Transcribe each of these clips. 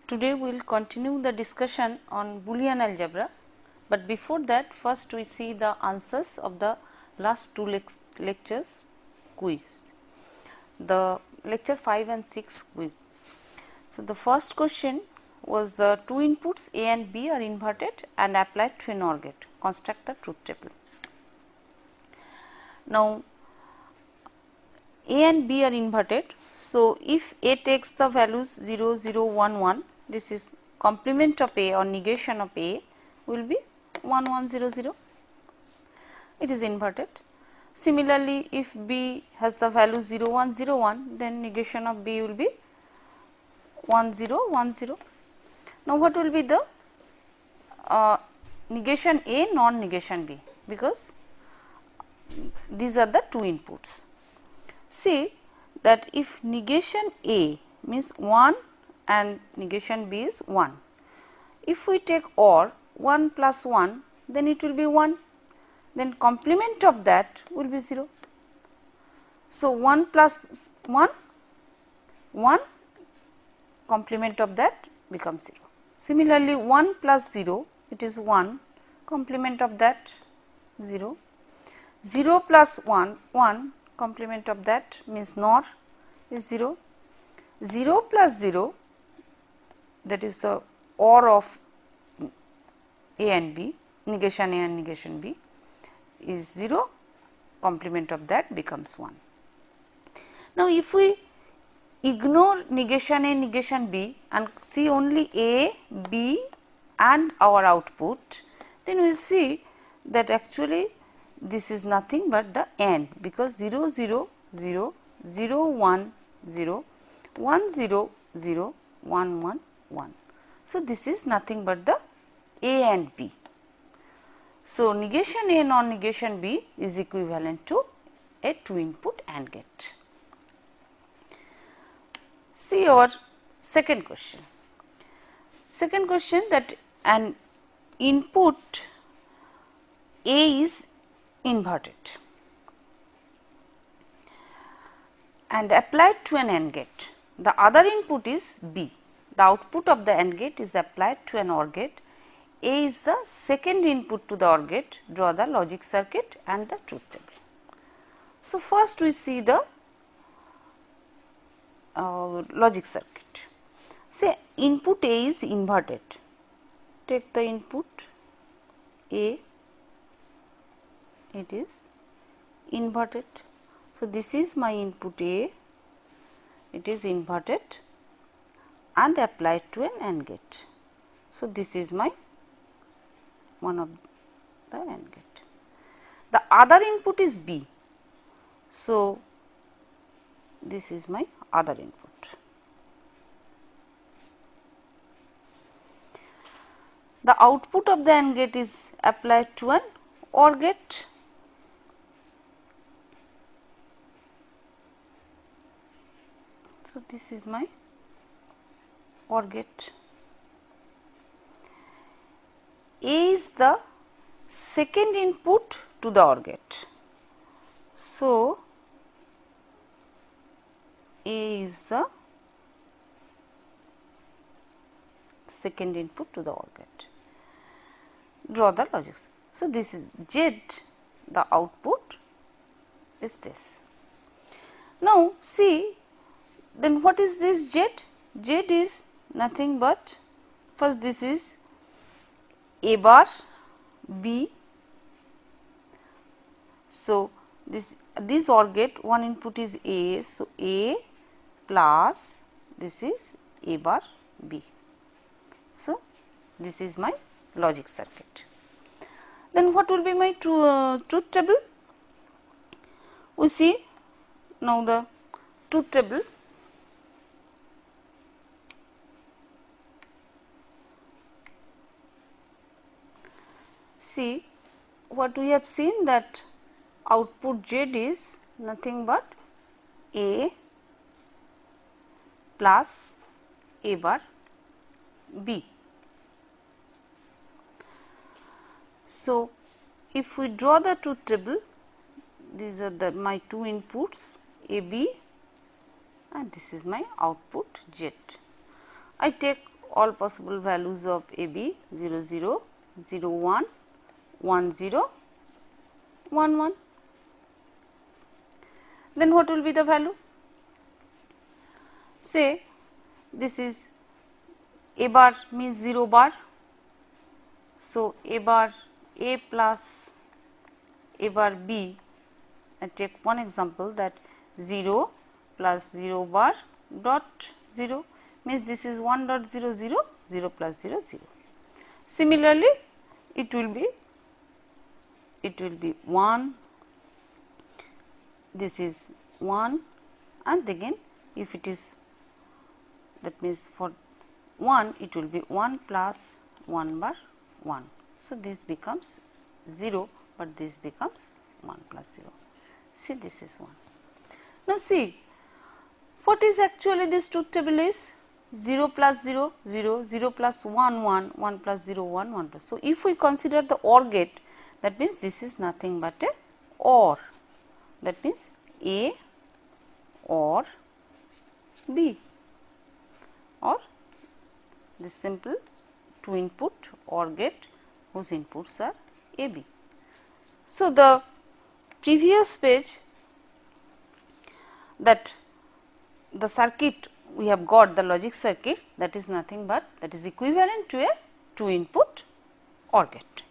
Today we will continue the discussion on Boolean algebra, but before that first we see the answers of the last two lectures quiz, the lecture 5 and 6 quiz. So, the first question was the two inputs A and B are inverted and applied to an OR gate, construct the truth table. Now, A and B are inverted. So, if A takes the values 0, 0, 1, 1, this is complement of A or negation of A will be 1, 1, 0, 0, it is inverted. Similarly, if B has the value 0, 1, 0, 1, then negation of B will be 1, 0, 1, 0. Now, what will be the negation A, non-negation B, because these are the two inputs. See that if negation A means 1 and negation B is 1, if we take OR 1 plus 1, then it will be 1, then complement of that will be 0. So, 1 plus 1, 1, complement of that becomes 0. Similarly, 1 plus 0, it is 1, complement of that 0, 0 plus 1, 1, complement of that means NOR is 0, 0 plus 0, that is the OR of A and B, negation A and negation B is 0, complement of that becomes 1. Now, if we ignore negation A, negation B and see only A, B and our output, then we will see that actually this is nothing but the AND, because 0, 0, 0, 0, 1, 0, 1, 0, 0, 1, 1, 1. So, this is nothing but the A and B. So, negation A, non-negation B is equivalent to a two input AND gate. See our second question. Second question, that an input A is inverted and applied to an AND gate. The other input is B. The output of the AND gate is applied to an OR gate. A is the second input to the OR gate. Draw the logic circuit and the truth table. So, first we see the logic circuit. Say input A is inverted. Take the input A, it is inverted. So, this is my input A, it is inverted and applied to an AND gate. So, this is my one of the AND gate. The other input is B. So, this is my other input. The output of the AND gate is applied to an OR gate. So, this is my OR gate. A is the second input to the OR gate. So, A is the second input to the OR gate. Draw the logic. So, this is Z, the output is this. Now, see, then what is this Z? Z is nothing but, first this is A bar B. So, this OR gate one input is A. So, A plus this is A bar B. So, this is my logic circuit. Then what will be my truth table? We see now the truth table. See what we have seen, that output Z is nothing but A plus A bar B. So, if we draw the truth table, these are my two inputs A B and this is my output Z. I take all possible values of a b 0 0 0 1 1 0 1 1. Then what will be the value? Say this is a bar means 0 bar. So, a bar a plus a bar b, I take one example that 0 plus 0 bar dot 0 means this is 1 dot 0 0 0 plus 0 0. Similarly, it will be 1, this is 1, and again if it is, that means for 1 it will be 1 plus 1 bar 1. So, this becomes 0, but this becomes 1 plus 0. See, this is 1. Now, see what is actually this truth table is 0 plus 0 0, 0 plus 1 1, 1 plus 0 1 1 plus. So, if we consider the OR gate, that means this is nothing but a OR, that means A or B, or the simple 2 input OR gate whose inputs are A B. So, the previous page, that the circuit we have got, the logic circuit, that is nothing but that is equivalent to a 2 input OR gate.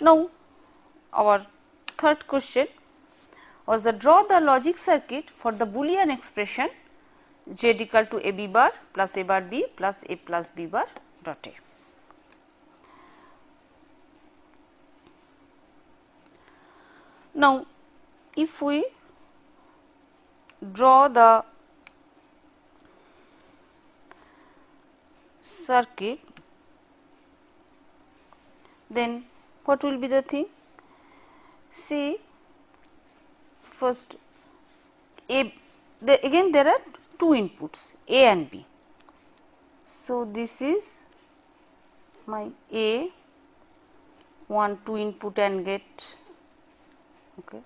Now, our third question was the draw the logic circuit for the Boolean expression z equal to a b bar plus a bar b plus a plus b bar dot a. Now, if we draw the circuit, then what will be the thing? See, first again there are 2 inputs A and B. So, this is my A, 1 2 input AND gate. Okay.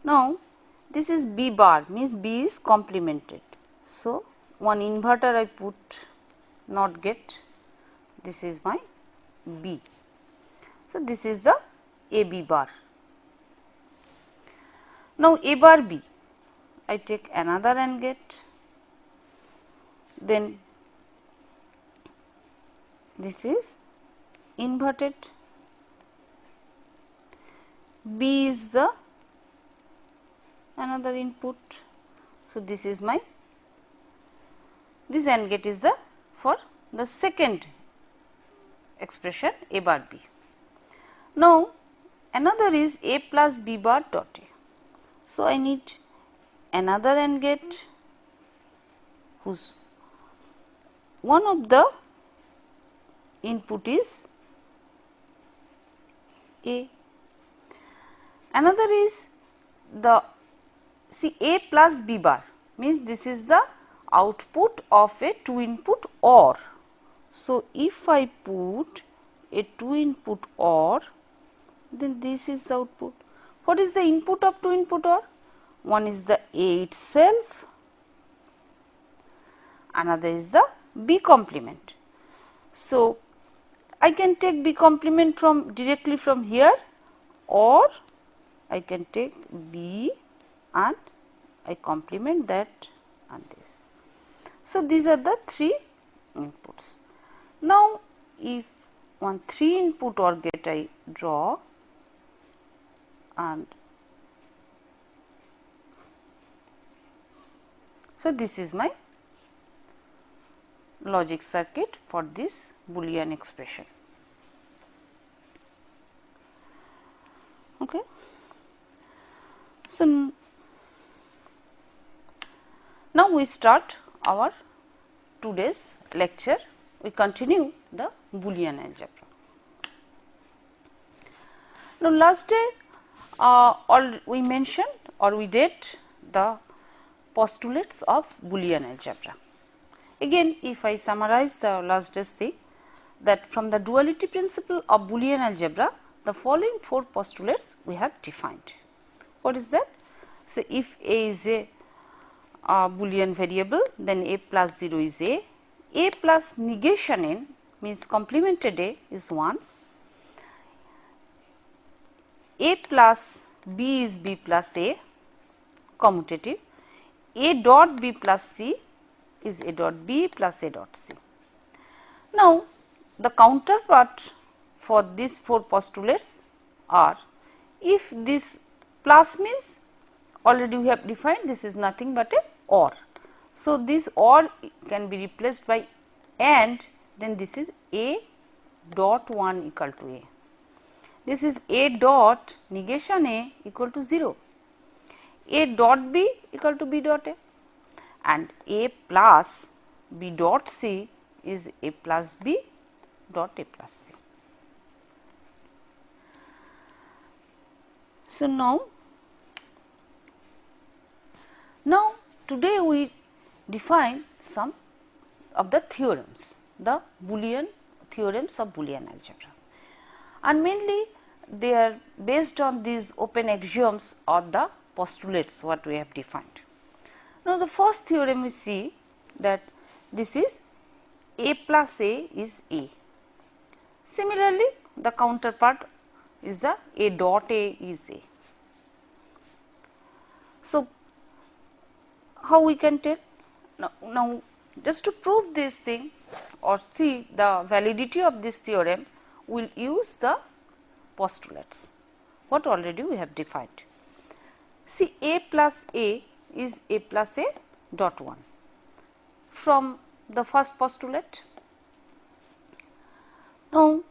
Now, this is B bar, means B is complemented. So, one inverter I put, not gate, this is my B. So, this is the A B bar. Now, A bar B, I take another AND gate, then this is inverted, B is the another input. So, this is my, this AND gate is the for the second expression A bar B. Now, another is A plus B bar dot A. So, I need another AND gate whose one of the input is A. Another is the, see, A plus B bar means this is the output of a 2 input OR. So, if I put a 2 input OR, then this is the output. What is the input of 2 input OR? One is the A itself, another is the B complement. So, I can take B complement from directly from here, or I can take B and I complement that and this. So, these are the 3 inputs. Now, if one 3 input OR gate I draw, and so this is my logic circuit for this Boolean expression. Okay. So, now we start our today's lecture. We continue the Boolean algebra. Now, last day we mentioned or we did the postulates of Boolean algebra. Again, if I summarize the last day's thing, that from the duality principle of Boolean algebra, the following 4 postulates we have defined. What is that? So, if A is a Boolean variable, then a plus 0 is a plus negation n means complemented a is 1, a plus b is b plus a commutative, a dot b plus c is a dot b plus a dot c. Now, the counterpart for these 4 postulates are, if this plus means already we have defined this is nothing but a OR. So, this OR can be replaced by AND, then this is a dot 1 equal to a. This is a dot negation a equal to 0, a dot b equal to b dot a, and a plus b dot c is a plus b dot a plus c. So, now today we define some of the theorems, the Boolean theorems of Boolean algebra, and mainly they are based on these open axioms or the postulates what we have defined. Now, the first theorem we see that this is a plus a is a. Similarly, the counterpart is the a dot a is a. So, how we can tell? Now just to prove this thing or see the validity of this theorem, we will use the postulates what already we have defined. See, a plus a is a plus a dot 1 from the first postulate. Now,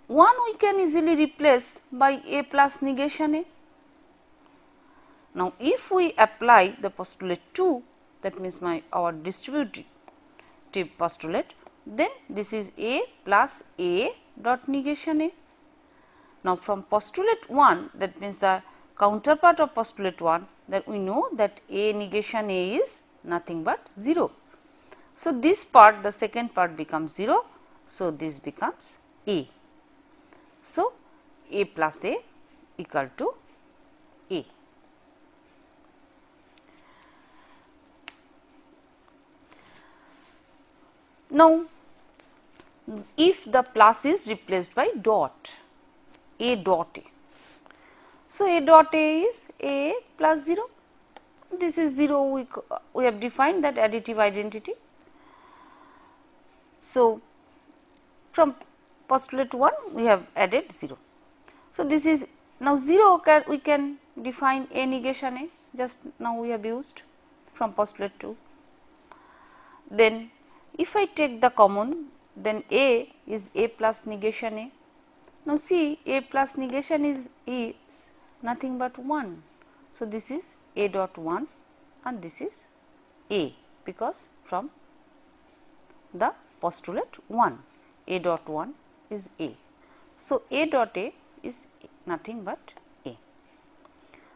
1 we can easily replace by a plus negation a. Now, if we apply the postulate 2, that means our distributive postulate, then this is a plus a dot negation a. Now, from postulate 1, that means the counterpart of postulate 1, that we know that a negation a is nothing but 0. So, this part, the second part becomes 0. So, this becomes a. So, a plus a equal to a. Now, if the plus is replaced by dot, a dot a. So, a dot a is a plus 0, this is 0, we have defined that additive identity. So, from postulate 1 we have added 0. So, this is now 0 we can define a negation a, just now we have used from postulate 2. Then if I take the common, then a is a plus negation a. Now, see, a plus negation is nothing but 1. So, this is a dot 1 and this is a, because from the postulate 1 a dot 1 is a. So, a dot a is nothing but a.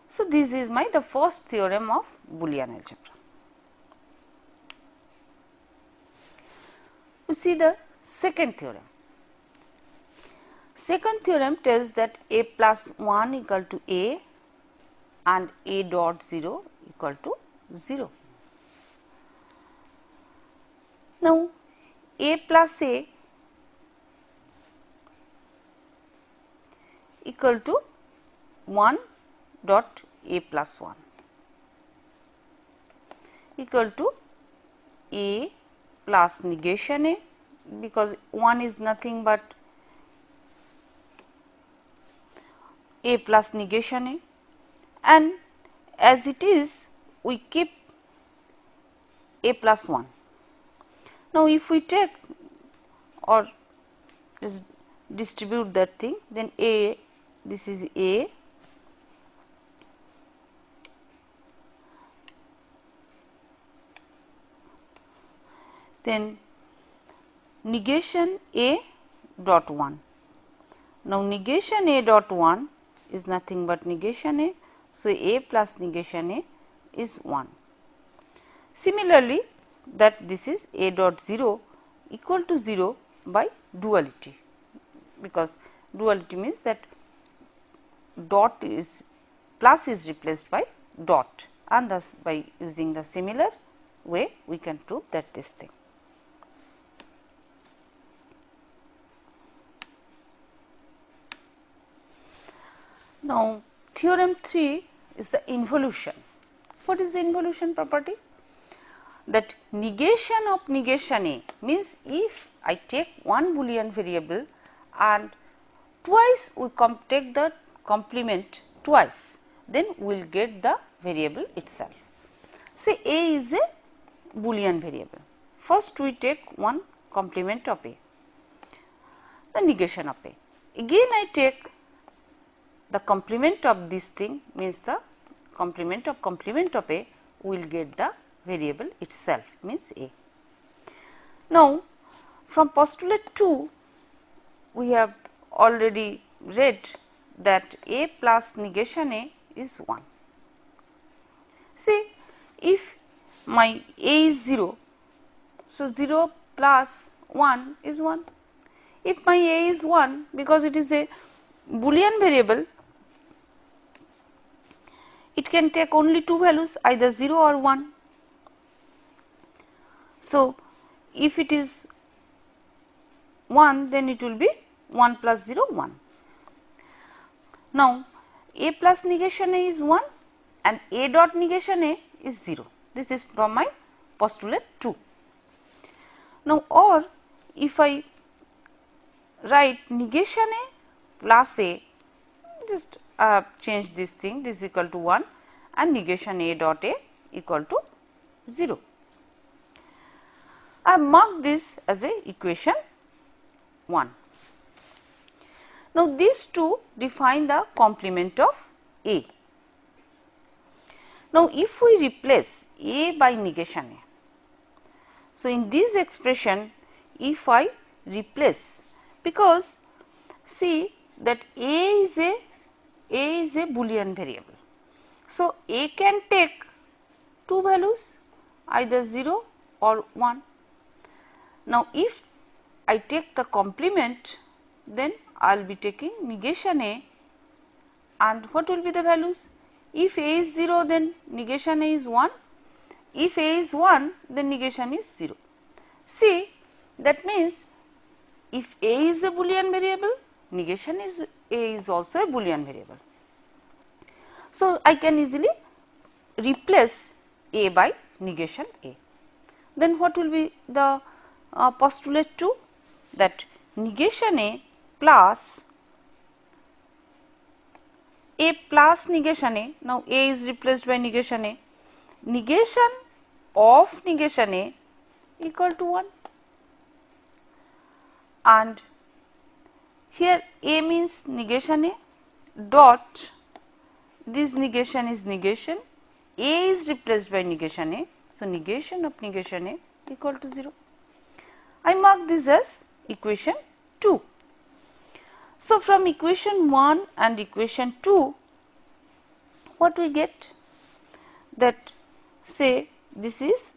So, this is the first theorem of Boolean algebra. We see the second theorem. Second theorem tells that a plus 1 equal to a and a dot 0 equal to 0. Now, a plus a equal to 1 dot a plus 1 equal to a plus negation a, because 1 is nothing but a plus negation a, and as it is we keep a plus 1. Now, if we take or just distribute that thing, then a, this is a, then negation a dot 1. Now, negation a dot 1 is nothing but negation a. So, a plus negation a is 1. Similarly, that this is a dot 0 equal to 0 by duality, because duality means that dot is plus is replaced by dot and thus by using the similar way we can prove that this thing. Now, theorem 3 is the involution. What is the involution property? That negation of negation A means if I take one Boolean variable and twice we take the complement twice, then we will get the variable itself. Say A is a Boolean variable. First we take one complement of A, the negation of A. Again I take the complement of this thing, means the complement of A, we will get the variable itself, means A. Now, from postulate 2 we have already read that A plus negation A is 1. See, if my A is 0, so 0 plus 1 is 1. If my A is 1, because it is a Boolean variable, it can take only two values, either 0 or 1. So, if it is 1, then it will be 1 plus 0, 1. Now, A plus negation A is 1 and A dot negation A is 0. This is from my postulate 2. Now, or if I write negation A plus A, just change this thing, this is equal to 1 and negation A dot A equal to 0. I mark this as a equation 1. Now, these two define the complement of A. Now, if we replace A by negation A, so in this expression if I replace, because see that A is a Boolean variable. So, A can take two values, either 0 or 1. Now, if I take the complement, then I will be taking negation A, and what will be the values? If A is 0, then negation A is 1. If A is 1, then negation is 0. See, that means if A is a Boolean variable, negation is A is also a Boolean variable. So, I can easily replace A by negation A. Then what will be the postulate 2? That negation A plus negation A. Now, A is replaced by negation A. Negation of negation A equal to 1, and here A means negation A dot, this negation is negation, A is replaced by negation A. So, negation of negation A equal to 0. I mark this as equation 2. So, from equation 1 and equation 2, what we get? That say this is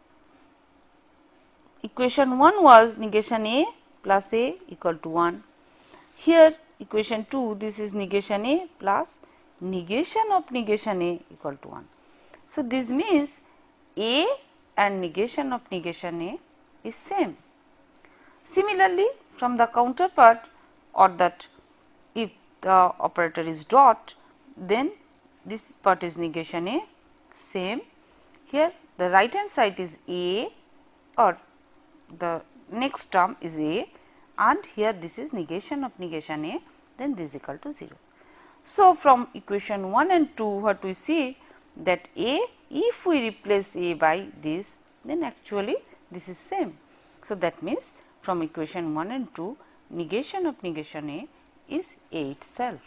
equation 1 was negation A plus A equal to 1. Here equation 2, this is negation A plus negation of negation A equal to 1. So, this means A and negation of negation A is same. Similarly, from the counterpart, or that if the operator is dot, then this part is negation A, same. Here the right hand side is A, or the next term is A, and here this is negation of negation A, then this is equal to 0. So, from equation 1 and 2, what we see that A, if we replace A by this, then actually this is same. So, that means from equation 1 and 2, negation of negation A is A itself.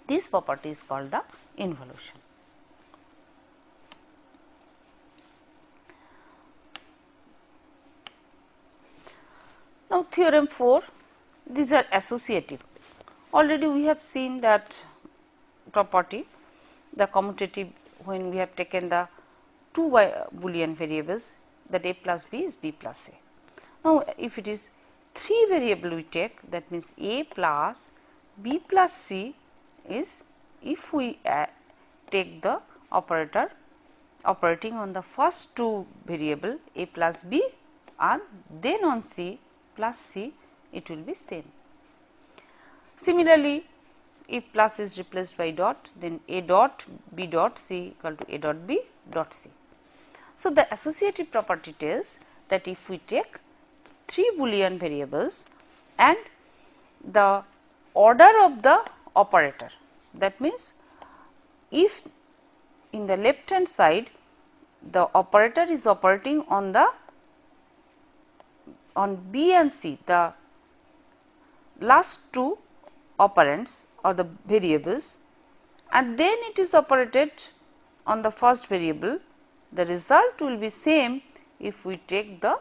This property is called the involution. Now, theorem 4, these are associative. Already we have seen that property, the commutative, when we have taken the two Boolean variables, that A plus B is B plus A. Now, if it is 3 variable we take, that means A plus B plus C is, if we take the operator operating on the first two variable a plus b, and then on c plus c it will be same. Similarly, if plus is replaced by dot, then a dot b dot c equal to a dot b dot c. So, the associative property tells that if we take 3 Boolean variables and the order of the operator, that means if in the left hand side the operator is operating on the b and c, the last two operands or the variables, and then it is operated on the first variable, the result will be same if we take the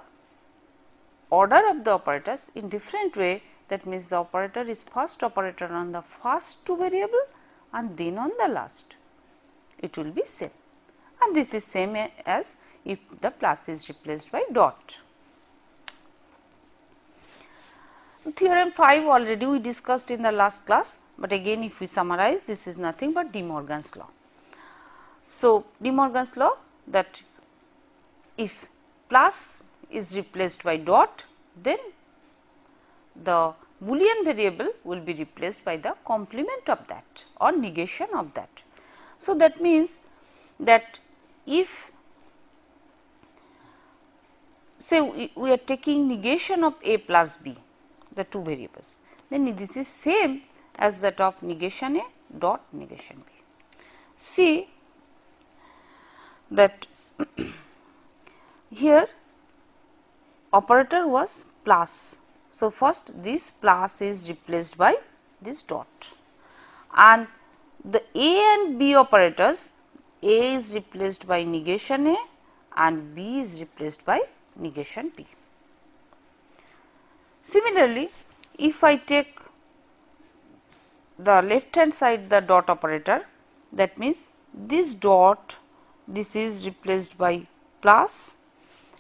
order of the operators in different way. That means, the operator is first operator on the first two variable and then on the last, it will be same, and this is same as if the plus is replaced by dot. Theorem 5 already we discussed in the last class, but again if we summarize, this is nothing but De Morgan's law. So, De Morgan's law, that if plus is replaced by dot, then the Boolean variable will be replaced by the complement of that or negation of that. So, that means that if say we are taking negation of a plus b, the two variables, then this is same as that of negation a dot negation b. See that here operator was plus. So, first this plus is replaced by this dot, and the a and b operators, a is replaced by negation a and b is replaced by negation b. Similarly, if I take the left hand side the dot operator, that means this dot, this is replaced by plus,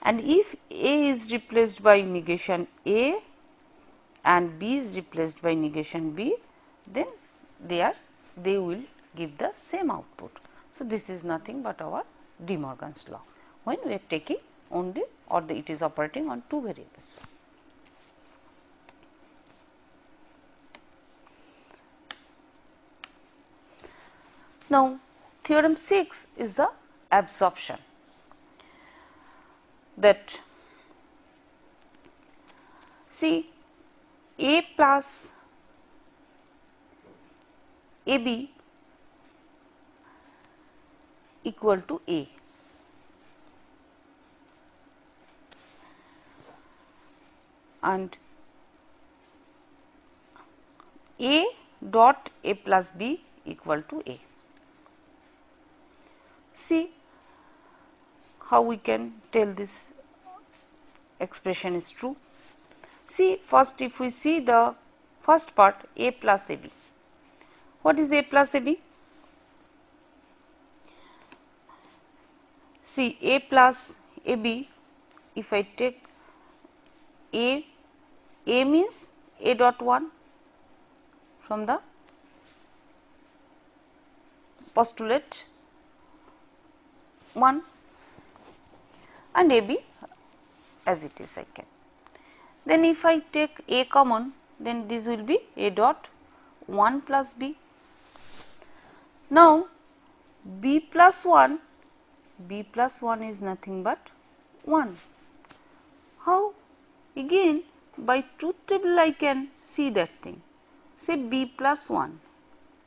and if a is replaced by negation a and b is replaced by negation b, then they will give the same output. So, this is nothing but our De Morgan's law when we are taking only or it is operating on two variables. Now, theorem 6 is the absorption, that see a plus ab equal to a, and a dot a plus b equal to a. See how we can tell this expression is true. See, first if we see the first part a plus ab. What is a plus ab? See, a plus ab, if I take a means a dot 1 from the postulate 1 and a b as it is I can. Then if I take a common, then this will be a dot 1 plus b. Now, b plus 1 is nothing but 1. How? Again by truth table I can see that thing. Say b plus 1,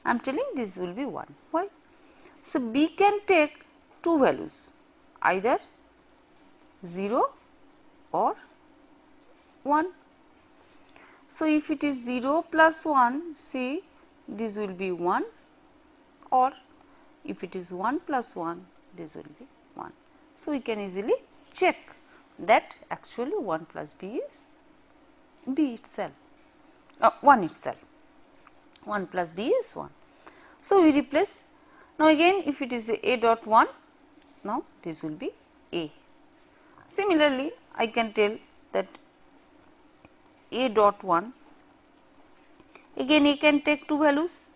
I am telling this will be 1. Why? So, b can take two values, either 0 or 1. So, if it is 0 plus 1, see this will be 1, or if it is 1 plus 1, this will be 1. So, we can easily check that actually 1 plus b is b itself, 1 itself, 1 plus b is 1. So, we replace. Now, again if it is a dot 1, now this will be a. Similarly, I can tell that a dot 1, again a can take two values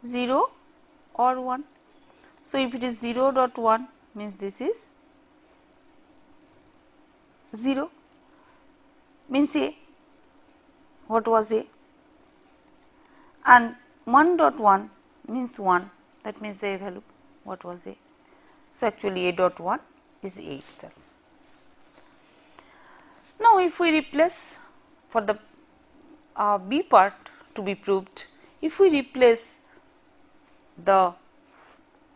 0 or 1. So, if it is 0 dot 1 means this is 0 means A, what was A, and 1 dot 1 means 1, that means A value, what was A. So, actually A dot 1 is A itself. Now, if we replace for the B part to be proved, if we replace the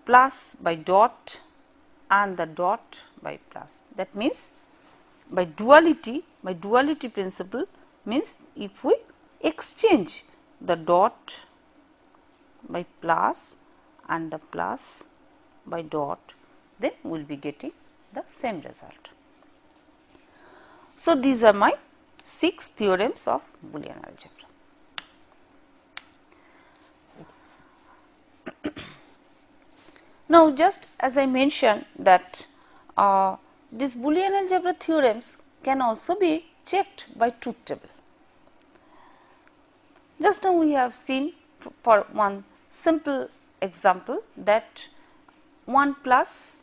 plus by dot and the dot by plus, that means by duality principle means if we exchange the dot by plus and the plus by dot, then we will be getting the same result. So, these are my 6 theorems of Boolean algebra. Now, just as I mentioned that these Boolean algebra theorems can also be checked by truth table. Just now we have seen for one simple example that 1 plus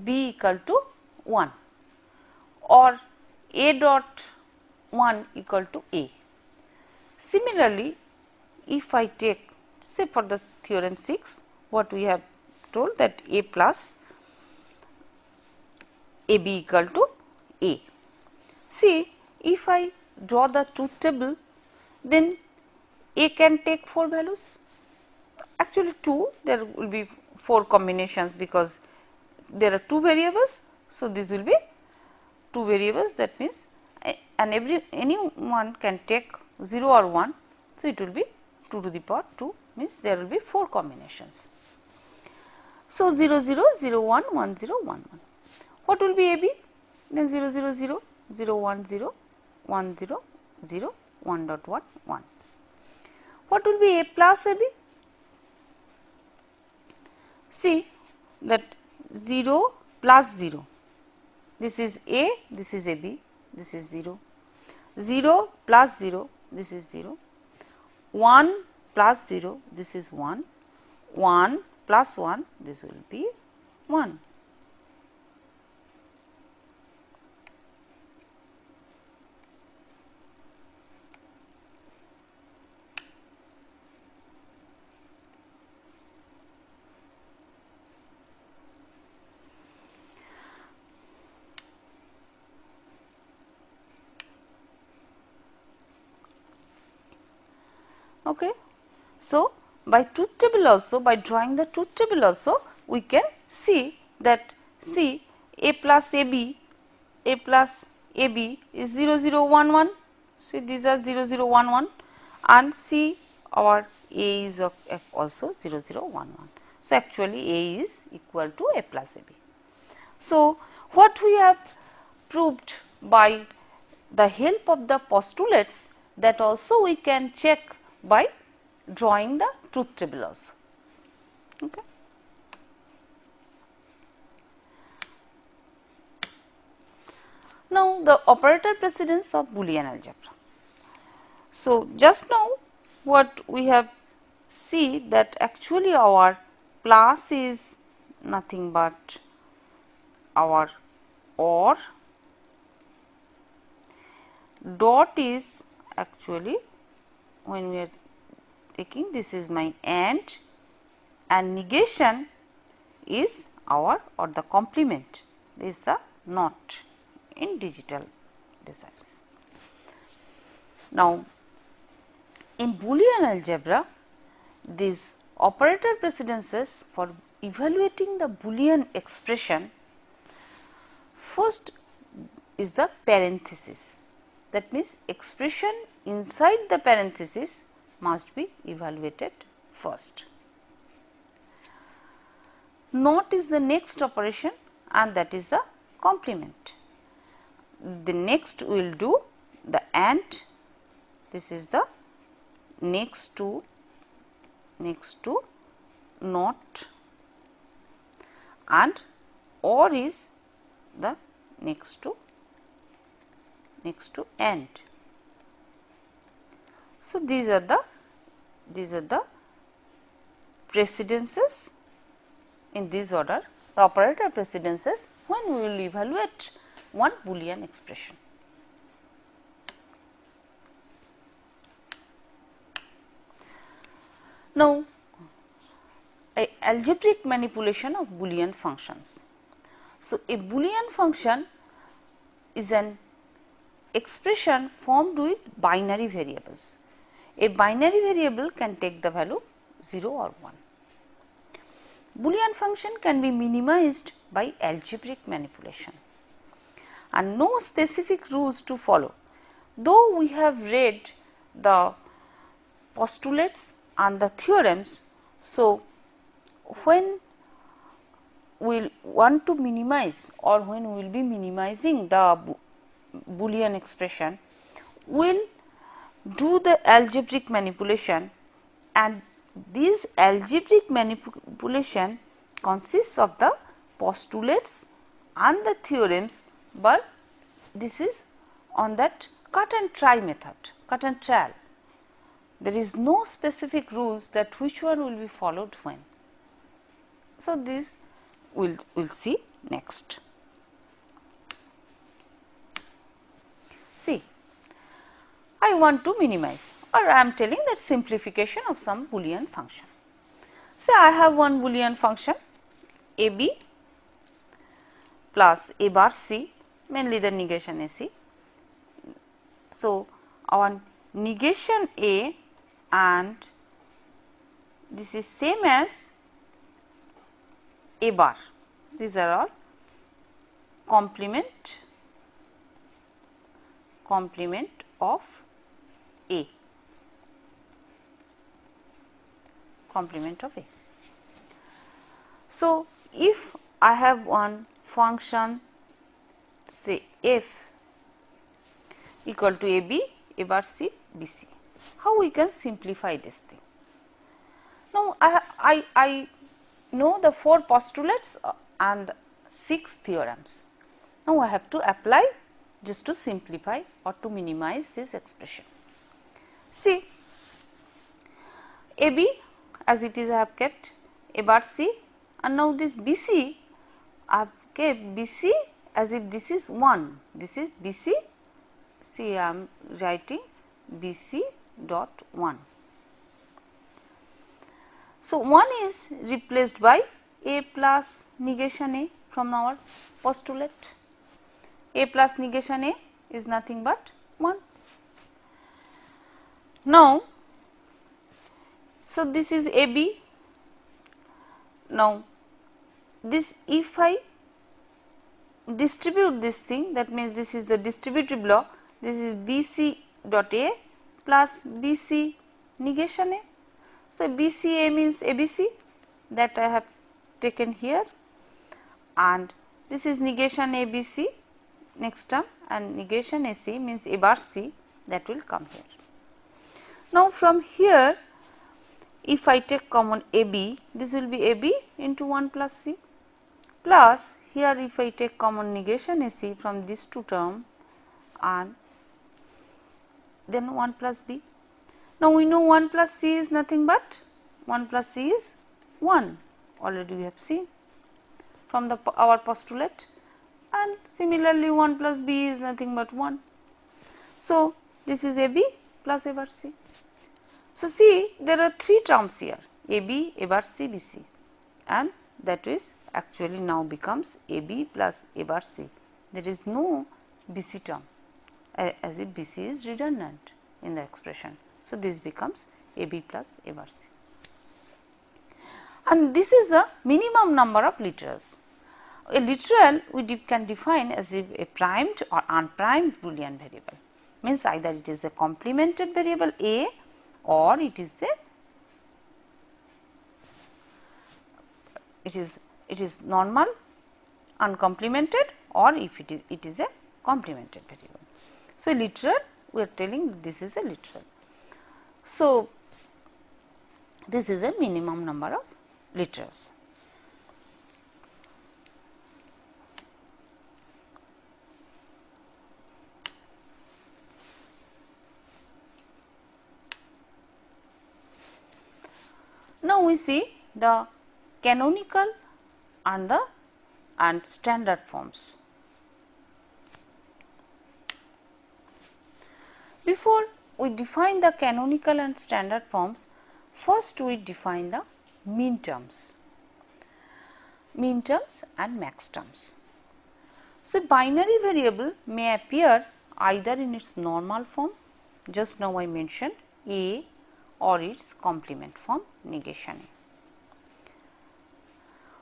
b equal to 1 or a dot 1 equal to a. Similarly, if I take say for the theorem 6 what we have told that a plus ab equal to a. See, if I draw the truth table, then a can take 4 values, actually 2, there will be 4 combinations because there are 2 variables. So, this will be 2 variables, that means and anyone can take 0 or 1. So, it will be 2 to the power 2 means there will be 4 combinations. So, 0 0 0 1 1 0 1 1. What will be AB? Then 0 0 0 0 1 0 1 0 0 1 dot 1 1. What will be A plus AB? See that 0 plus 0, this is A, this is AB, this is 0, 0 plus 0, this is 0, 1 plus 0, this is 1, 1 plus 1, this will be 1. Okay. So, by truth table also, by drawing the truth table also, we can see that A plus AB, A plus AB is 0 0 1 1. See, these are 0 0 1 1 and C our A is also 0 0 1 1. So, actually A is equal to A plus AB. So, what we have proved by the help of the postulates, that also we can check by drawing the truth table also. Okay. Now, the operator precedence of Boolean algebra. So, just now what we have see that actually our plus is nothing but our OR, dot is actually when we are taking this is my and negation is our or the complement, this is the not in digital designs. Now, in Boolean algebra, these operator precedences for evaluating the Boolean expression, first is the parenthesis, that means expression inside the parenthesis must be evaluated first. Not is the next operation and that is the complement. The next we will do the and, this is the next to not, and or is the next to and. So, these are the precedences in this order the operator precedences when we will evaluate one Boolean expression. Now, a algebraic manipulation of Boolean functions. So, a Boolean function is an expression formed with binary variables. A binary variable can take the value 0 or 1. Boolean function can be minimized by algebraic manipulation and no specific rules to follow. Though we have read the postulates and the theorems, so when we will want to minimize or when we will be minimizing the Boolean expression, we will do the algebraic manipulation, and this algebraic manipulation consists of the postulates and the theorems, but this is on that cut and try method, cut and trial. There is no specific rules that which one will be followed when. So, this we will see next. See, I want to minimize, or I am telling that simplification of some Boolean function. Say I have one Boolean function a b plus a bar c, mainly the negation a c. So, our negation a and this is same as a bar, these are all complement of a, complement of a. So, if I have one function say f equal to a b, a bar c, b c, how we can simplify this thing? Now, I know the 4 postulates and 6 theorems. Now, I have to apply just to simplify or to minimize this expression. See, a b as it is I have kept a bar c, and now this b c I have kept b c as if this is 1, this is b c, see I am writing b c dot 1. So, 1 is replaced by a plus negation a from our postulate. A plus negation a is nothing but 1. Now, so this is a b. Now, this if I distribute this thing, that means this is the distributive law, this is b c dot a plus b c negation a. So, b c a means a b c, that I have taken here, and this is negation a b c next term, and negation a c means a bar c, that will come here. Now, from here if I take common a b, this will be a b into 1 plus c, plus here if I take common negation a c from these two term, and then 1 plus b. Now, we know 1 plus c is nothing but 1 plus c is 1, already we have seen from the our postulate, and similarly 1 plus b is nothing but 1. So, this is a b plus a bar c. So, see there are 3 terms here a b, a bar c, b c, and that is actually now becomes a b plus a bar c. There is no b c term, as if b c is redundant in the expression. So, this becomes a b plus a bar c, and this is the minimum number of literals. A literal we can define as if a primed or unprimed Boolean variable, means either it is a complemented variable a, or it is normal uncomplemented, or if it is a complemented variable. So, literal we are telling this is a literal. So, this is a minimum number of literals. Now, we see the canonical and standard forms. Before we define the canonical and standard forms, first we define the min terms and max terms. So, binary variable may appear either in its normal form, just now I mentioned A, or its complement form negation A.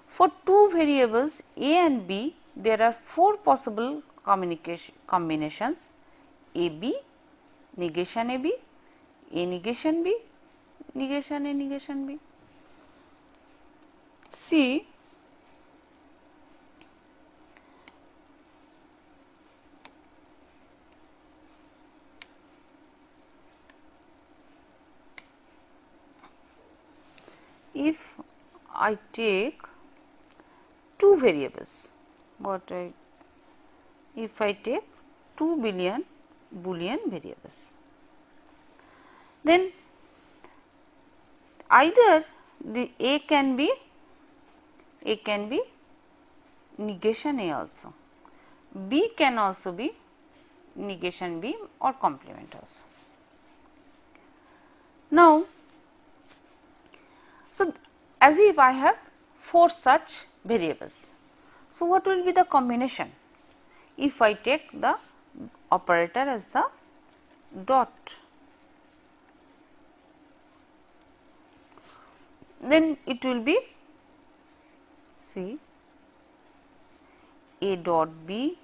For two variables A and B, there are four possible combinations: AB, negation AB, A negation B, negation A negation B. See, if I take two variables, if I take two Boolean variables, then either the A can be negation A also, B can also be negation B or complement also. Now, so as if I have four such variables, so what will be the combination? If I take the operator as the dot, then it will be, see, A dot B,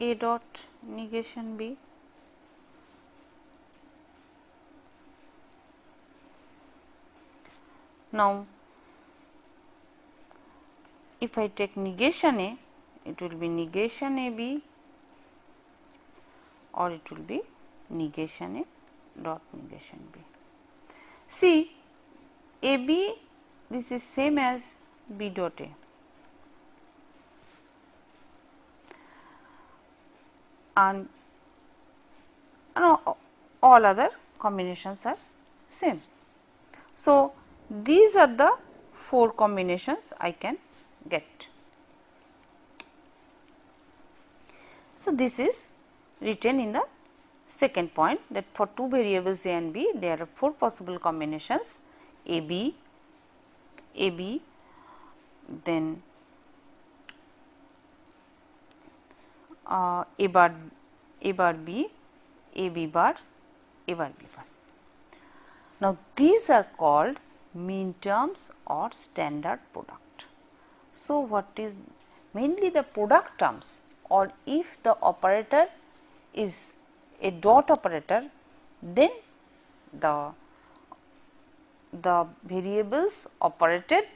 A dot negation B, now if I take negation A, it will be negation AB or it will be negation A dot negation B. See, AB, this is same as B dot A, and all other combinations are same. So, these are the four combinations I can get. So, this is written in the second point, that for two variables A and B, there are four possible combinations: AB, then A bar B, AB bar, A bar B bar. Now, these are called min terms or standard product. So, what is mainly the product terms, or if the operator is a dot operator, then the variables operated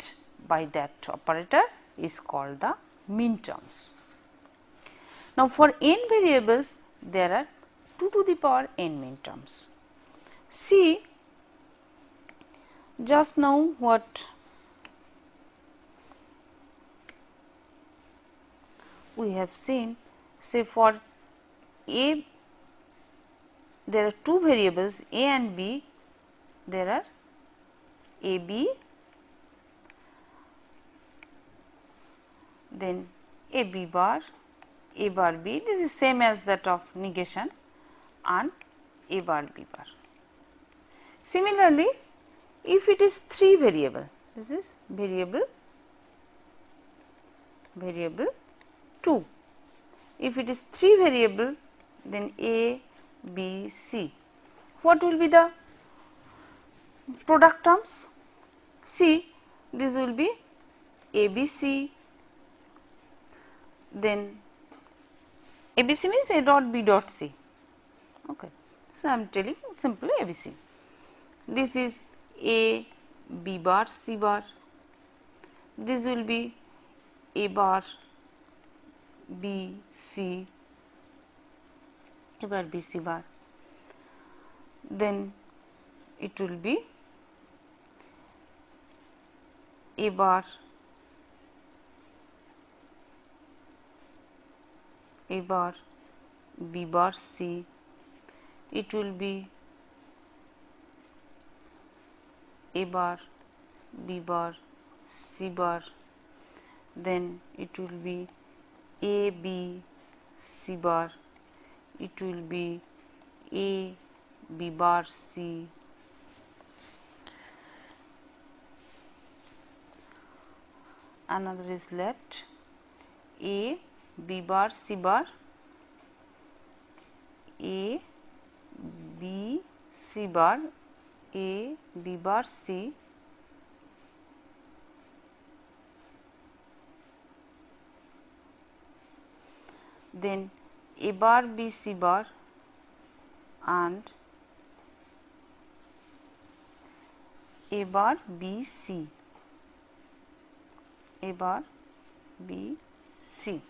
by that operator is called the min terms. Now, for n variables, there are 2 to the power n min terms. See, just now what we have seen, say for A, there are two variables A and B, there are AB, then AB bar, A bar B, this is same as that of negation, and A bar B bar. Similarly, if it is 3 variable, this is variable 2. If it is 3 variable, then A, B, C. What will be the product terms? See, this will be ABC, then ABC means A dot B dot C. Okay. So, I am telling simply ABC. This is A, B bar, C bar. This will be A bar, B, C, A bar, B, C bar. Then it will be A bar, A bar, B bar, C. It will be A bar, B bar, C bar, then it will be A, B, C bar, it will be A, B bar, C, another is left A, B bar, C bar, A, B, C bar, A, B bar, C, then A bar, B, C bar, and A bar, B, C, A bar, B, C.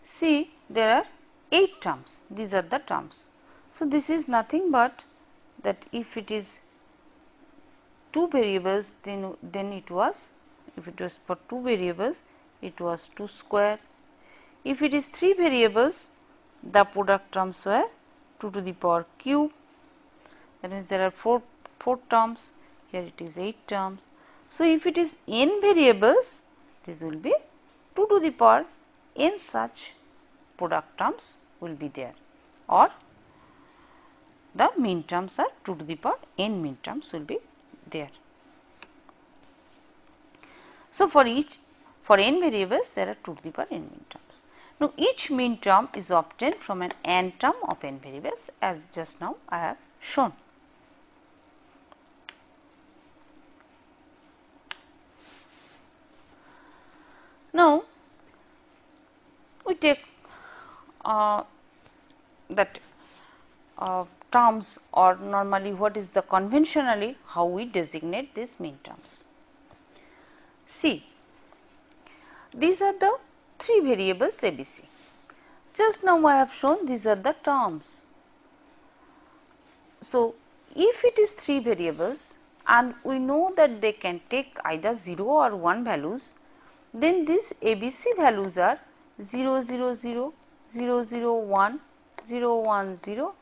See, there are 8 terms, these are the terms. So, this is nothing but that if it is 2 variables, then it was, if it was for 2 variables, it was 2 square. If it is 3 variables, the product terms were 2 to the power cube. That means there are 4 terms, here it is 8 terms. So, if it is n variables, this will be 2 to the power n such product terms will be there, or the mean terms are 2 to the power n mean terms will be there. So, for n variables there are 2 to the power n mean terms. Now, each mean term is obtained from an n term of n variables, as just now I have shown. Now, we take that terms, or normally what is the conventionally how we designate these mean terms. See, these are the 3 variables ABC. Just now I have shown these are the terms. So, if it is 3 variables and we know that they can take either 0 or 1 values, then these ABC values are 0, 0, 0, 0, 0, 1, 0, 1, 0,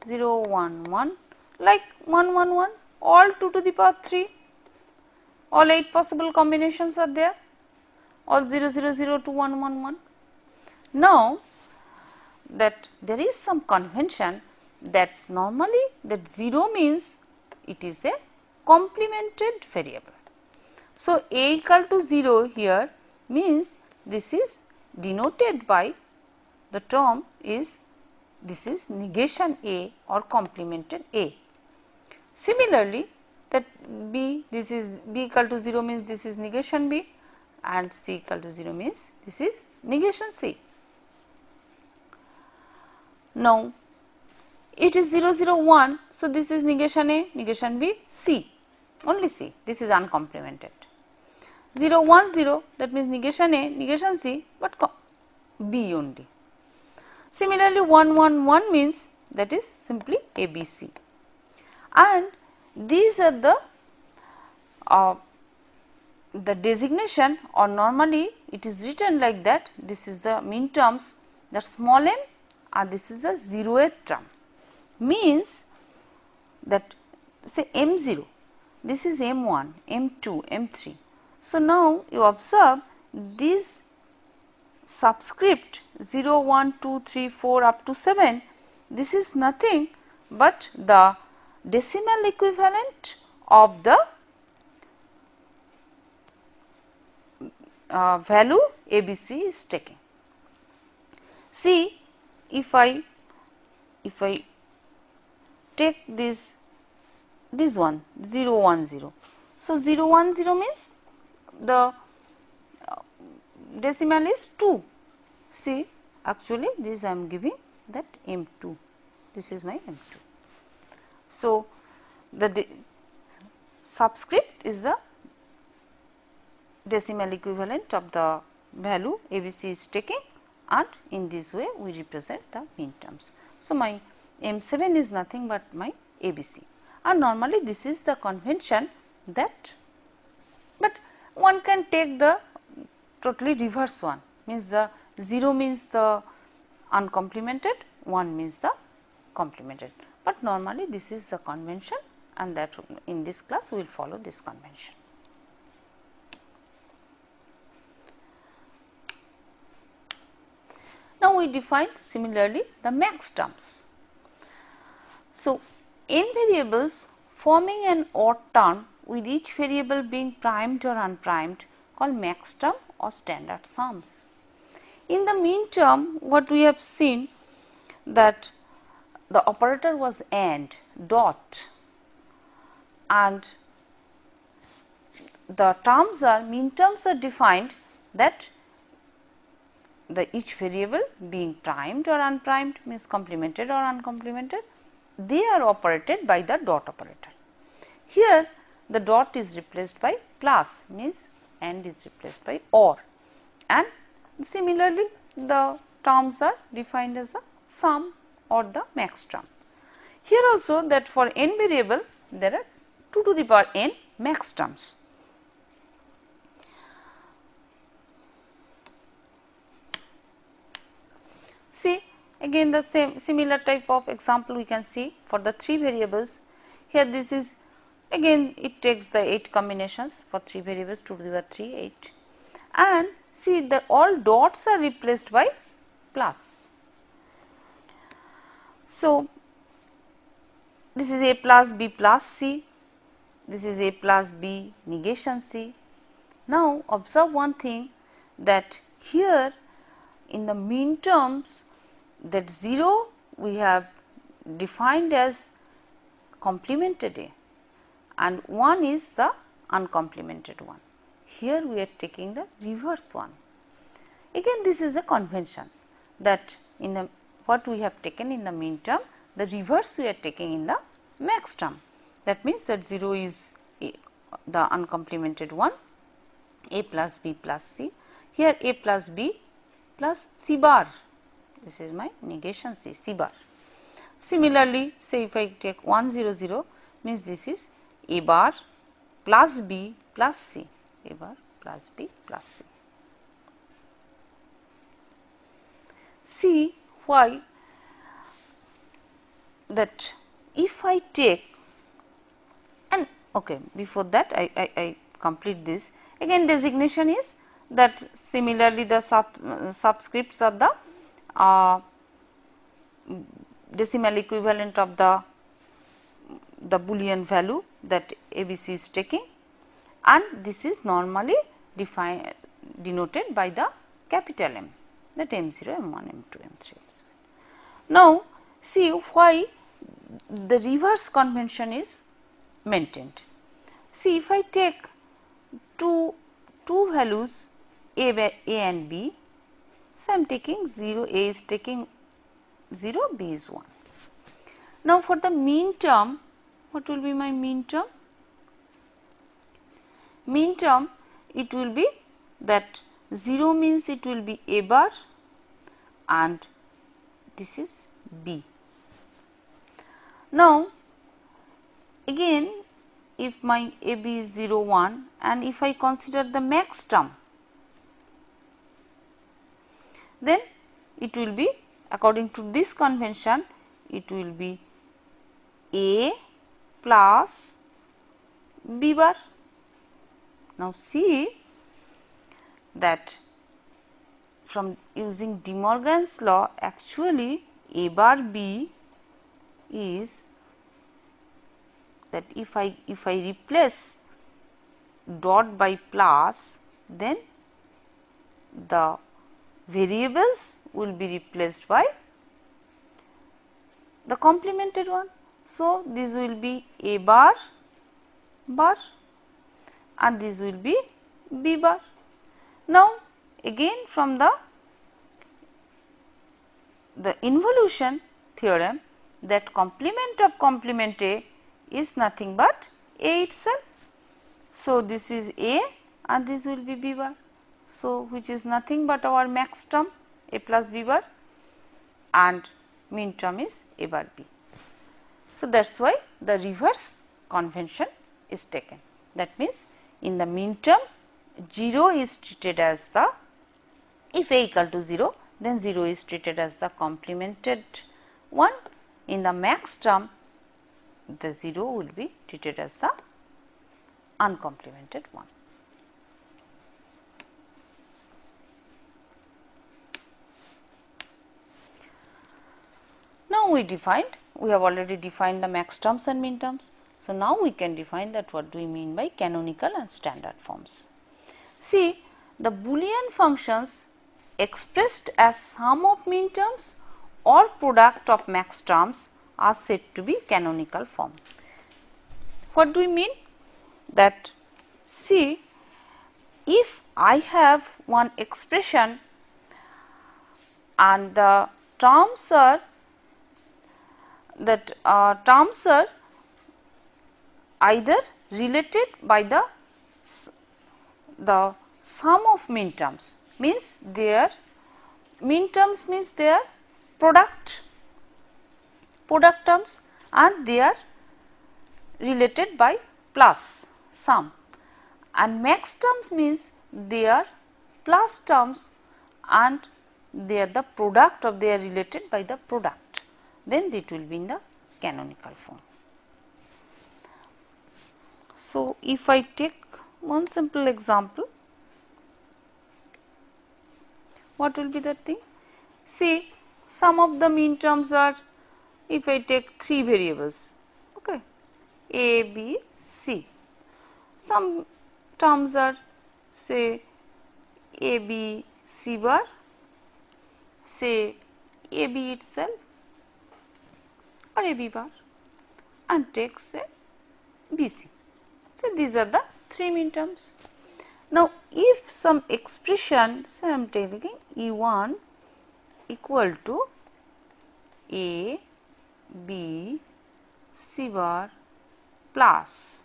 0, 1, 1, like 1, 1, 1, all 2 to the power 3, all 8 possible combinations are there, all 0, 0, 0 to 1, 1, 1. Now, that there is some convention that normally that 0 means it is a complemented variable. So, A equal to 0 here means this is denoted by the term is, this is negation A or complemented A. Similarly, that B, this is B equal to 0 means this is negation B, and C equal to 0 means this is negation C. Now, it is 0, 0, 1, so this is negation A, negation B, C, only C, this is uncomplemented. 0, 1, 0, that means negation A, negation C, but B only. Similarly, 1, 1, 1 means that is simply ABC, and these are the designation, or normally it is written like that. This is the mean terms, that small m, and this is the 0th term, means that say M0, this is M1, M2, M3. So, now you observe these subscript 0, 1, 2, 3, 4 up to 7, this is nothing but the decimal equivalent of the value ABC is taking. See, if I take this one 0, 1, 0. So, 0, 1, 0 means the decimal is 2. See, actually this I am giving that M2, this is my M2. So, the subscript is the decimal equivalent of the value ABC is taking, and in this way we represent the mean terms. So, my M7 is nothing but my ABC, and normally this is the convention that, but one can take the totally reverse one, means the 0 means the uncomplemented, 1 means the complemented, but normally this is the convention, and that in this class we will follow this convention. Now, we define similarly the max terms. So, n variables forming an odd term with each variable being primed or unprimed called max term or standard sums. In the mean term, what we have seen that the operator was AND, dot, and the terms are, mean terms are defined that the each variable being primed or unprimed means complemented or uncomplemented, they are operated by the dot operator. Here the dot is replaced by plus, means AND is replaced by OR, and similarly the terms are defined as the sum or the max term. Here also that for n variable there are 2 to the power n max terms. See, again the same similar type of example we can see for the 3 variables. Here this is again it takes the 8 combinations for 3 variables, 2 to the power 3, 8, and see that all dots are replaced by plus. So, this is a plus b plus c, this is a plus b negation c. Now, observe one thing, that here in the mean terms, that 0 we have defined as complemented A and 1 is the uncomplemented one. Here we are taking the reverse one. Again this is a convention that in the what we have taken in the mean term, the reverse we are taking in the max term. That means that 0 is the uncomplemented one, A plus B plus C. Here A plus B plus C bar, this is my negation C, C bar. Similarly, say if I take 1 0 0 means this is A bar plus B plus C, A bar plus B plus C. See why that if I take, and okay, before that I complete this. Again designation is that similarly the subscripts are the decimal equivalent of the Boolean value that ABC is taking, and this is normally denoted by the capital M, that M0, M1, M2, M3, M7. Now, see why the reverse convention is maintained. See, if I take two values A and B, so I am taking 0, A is taking 0, B is 1. Now, for the mean term, what will be my mean term? Mean term, it will be that 0 means it will be A bar and this is B. Now, again if my AB is 0, 1 and if I consider the max term, then it will be according to this convention, it will be A plus B bar. Now, see that from using De Morgan's law, actually A bar B is that if I replace dot by plus, then the variables will be replaced by the complemented one. So, this will be A bar and this will be B bar. Now, again from the involution theorem, that complement of complement A is nothing but A itself. So, this is A and this will be B bar. So, which is nothing but our max term A plus B bar and mean term is A bar B. So, that is why the reverse convention is taken. That means, in the mean term 0 is treated as the, if A equal to 0, then 0 is treated as the complemented 1, in the max term the 0 will be treated as the uncomplemented one. Now we have already defined the max terms and min terms. So now we can define that what do we mean by canonical and standard forms. See, the Boolean functions expressed as sum of min terms or product of max terms are said to be canonical form. What do we mean? That see, if I have one expression and the terms are either related by the sum of min terms, means their min terms means their product terms, and they are related by plus sum, and max terms means they are plus terms and they are the product of, they are related by the product, then it will be in the canonical form. So, if I take one simple example, what will be that thing? See, some of the min terms are, if I take 3 variables, okay, A, B, C. Some terms are say A, B, C bar, say A, B itself or A, B bar, and take say B, C. So, these are the 3 min terms. Now, if some expression, say I am taking E1 equal to A, B, C bar plus,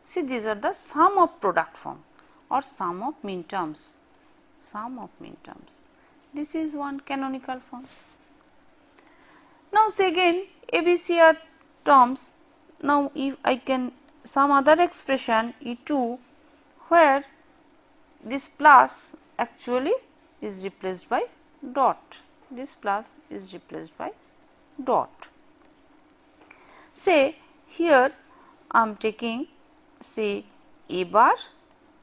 see these are the sum of product form or sum of min terms, this is one canonical form. Now, say again A, B, C are terms. Now, if I can some other expression E2 where this plus actually is replaced by dot, this plus is replaced by dot. Say here I am taking say A bar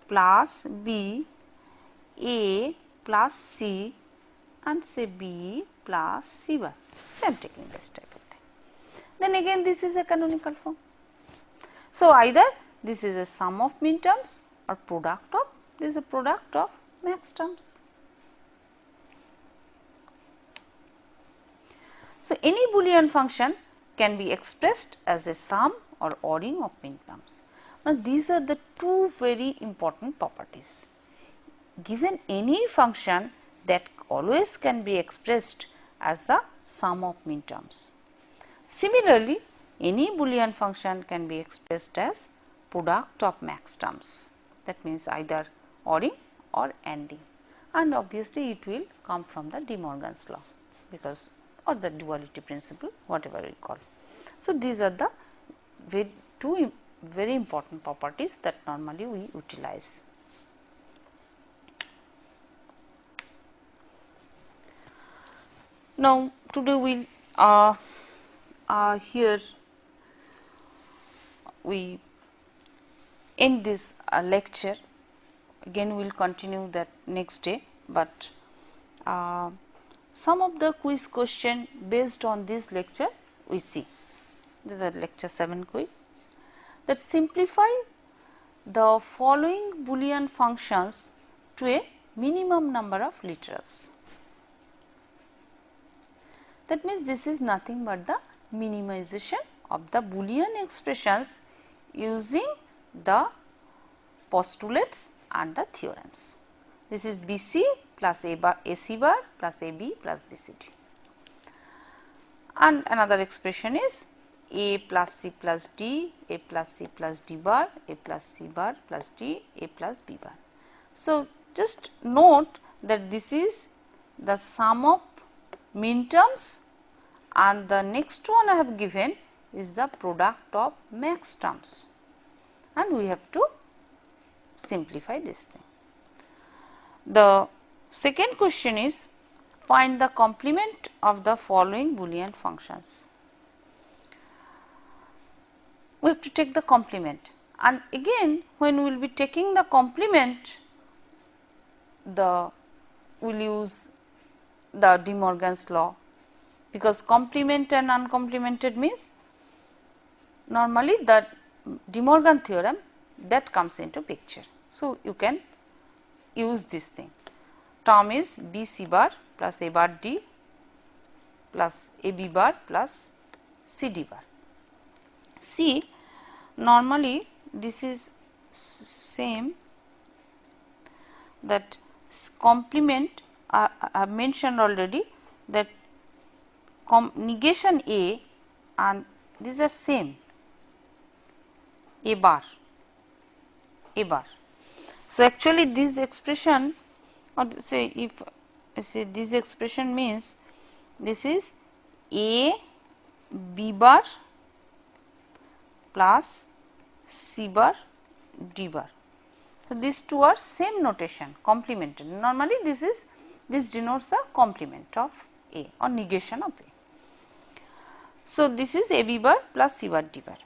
plus B, A plus C and say B plus C bar. So, I am taking this type of thing. Then again this is a canonical form. So, either this is a sum of min terms or product of, this is a product of max terms. So, any Boolean function can be expressed as a sum or ORing of min terms. Now, these are the two very important properties. Given any function, that always can be expressed as the sum of min terms. Similarly, any Boolean function can be expressed as product of max terms, that means either ORing or ANDing, and obviously it will come from the De Morgan's law, because or the duality principle, whatever we call. So, these are the two very important properties that normally we utilize. Now, today we will here we end this lecture. Again we will continue that next day, but some of the quiz question based on this lecture we see. This is lecture 7 quiz that simplify the following Boolean functions to a minimum number of literals. That means, this is nothing but the minimization of the Boolean expressions using the postulates and the theorems. This is BC plus A bar, AC bar plus AB plus BCD. And another expression is A plus C plus D, A plus C plus D bar, A plus C bar plus D, A plus B bar. So, just note that this is the sum of min terms, and the next one I have given is the product of max terms, and we have to simplify this thing. The second question is, find the complement of the following Boolean functions. We have to take the complement, and again when we will be taking the complement, we will use the De Morgan's law, because complement and uncomplemented means normally the De Morgan theorem that comes into picture. So, you can use this thing. Term is B C bar plus A bar D plus A B bar plus C D bar. See, normally this is same, that complement I have mentioned already, that negation A and these are same, A bar, A bar. So, actually this expression, or say if say this expression means this is A B bar plus C bar D bar. So, these two are same notation, complemented. Normally this denotes the complement of A or negation of A. So, this is A B bar plus C bar D bar.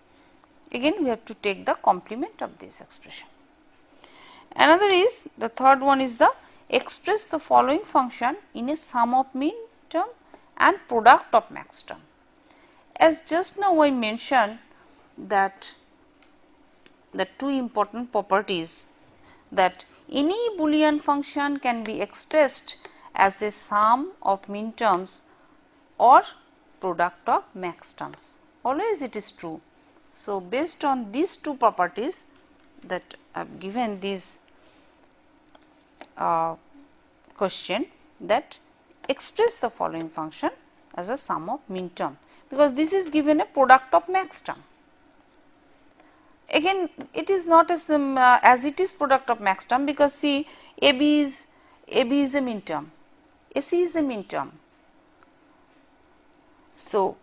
Again we have to take the complement of this expression. Another is, the third one is the express the following function in a sum of min term and product of max term. As just now I mentioned that the two important properties, that any Boolean function can be expressed as a sum of min terms or product of max terms, always it is true. So, based on these two properties that I have given this question, that express the following function as a sum of min term, because this is given a product of max term. Again it is not as it is product of max term, because see AB is a min term, AC is a min term. So,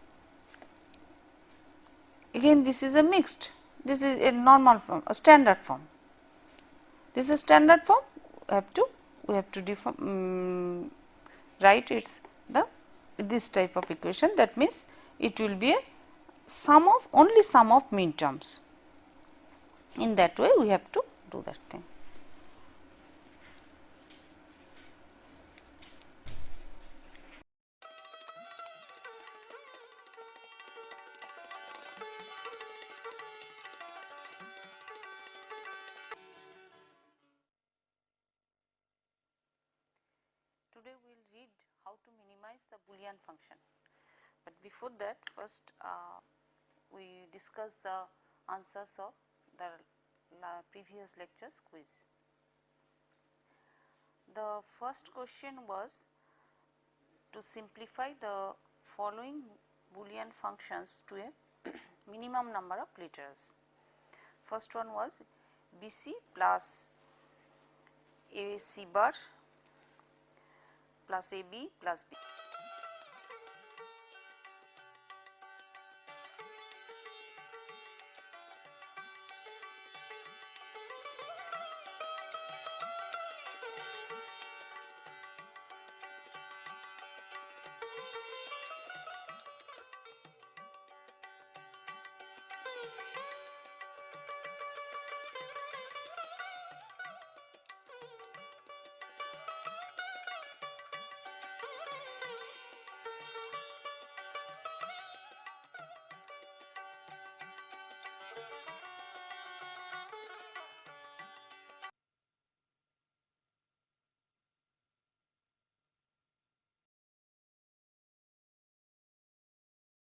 again this is a mixed, this is a normal form, a standard form. This is a standard form, we have to write it's this type of equation, that means it will be a only sum of min terms. In that way we have to do that thing. Today we will read how to minimize the Boolean function, but before that first we discuss the answers of the previous lectures quiz. The first question was to simplify the following Boolean functions to a minimum number of letters. First one was BC plus AC bar plus AB plus B.